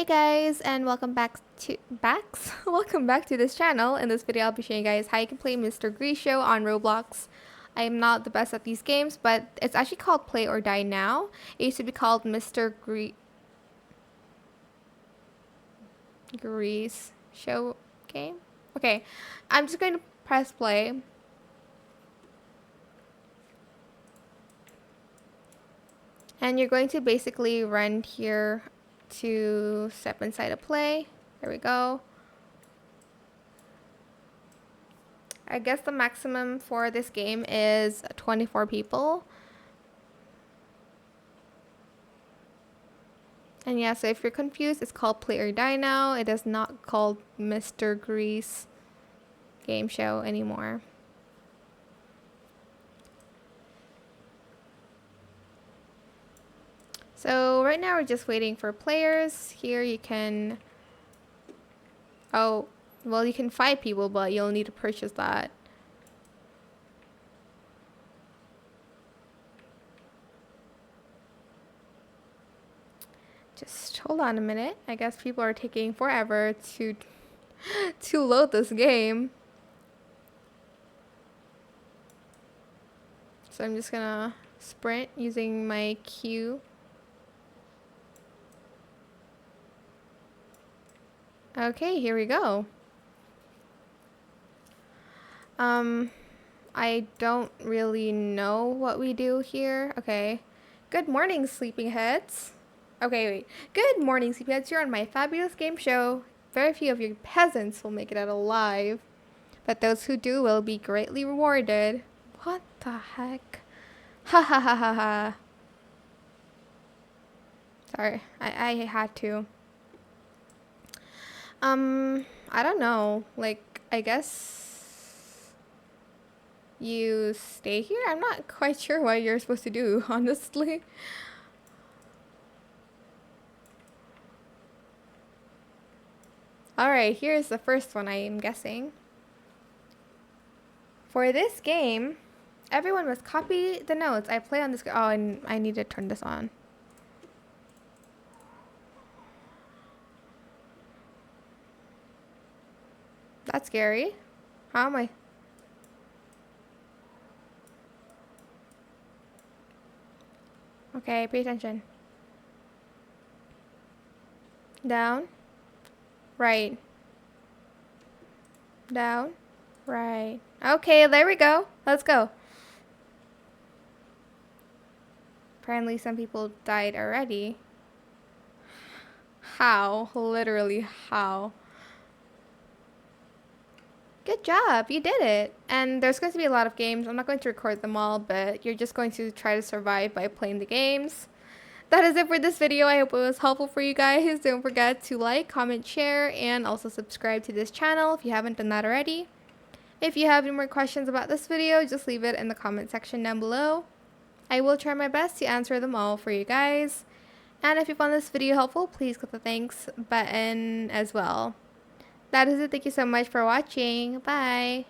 Hey guys, and welcome back to welcome back to this channel. In this video, I'll be showing you guys how you can play Mr. GAMESHOW on Roblox. I am not the best at these games, but it's actually called Play or Die now. It used to be called Mr. Grease Show game. Okay, I'm just going to press play. And you're going to basically run here to step inside a play. There we go. I guess the maximum for this game is 24 people. And yeah, so if you're confused, it's called Play or Die now. It is not called Mr. Grease Game Show anymore. So right now we're just waiting for players. Here you can... Oh, well, you can fight people, but you'll need to purchase that. Just hold on a minute. I guess people are taking forever to load this game. So I'm just gonna sprint using my Q. Okay, here we go. I don't really know what we do here. Okay. Good morning, sleepyheads. Okay, wait. Good morning, sleepyheads. You're on my fabulous game show. Very few of you peasants will make it out alive, but those who do will be greatly rewarded. What the heck? Ha ha ha ha ha. Sorry, I had to. I don't know. Like, I guess you stay here? I'm not quite sure what you're supposed to do, honestly. Alright, here's the first one, I am guessing. For this game, everyone must copy the notes I play on this. Oh, and I need to turn this on. That's scary. How am I? Okay, pay attention. Down. Right. Down. Right. Okay, there we go. Let's go. Apparently some people died already. How? Literally how? Good job, you did it. And there's going to be a lot of games. I'm not going to record them all, but you're just going to try to survive by playing the games. That is it for this video. I hope it was helpful for you guys. Don't forget to like, comment, share, and also subscribe to this channel if you haven't done that already. If you have any more questions about this video, just leave it in the comment section down below. I will try my best to answer them all for you guys. And if you found this video helpful, please click the thanks button as well. That is it. Thank you so much for watching. Bye.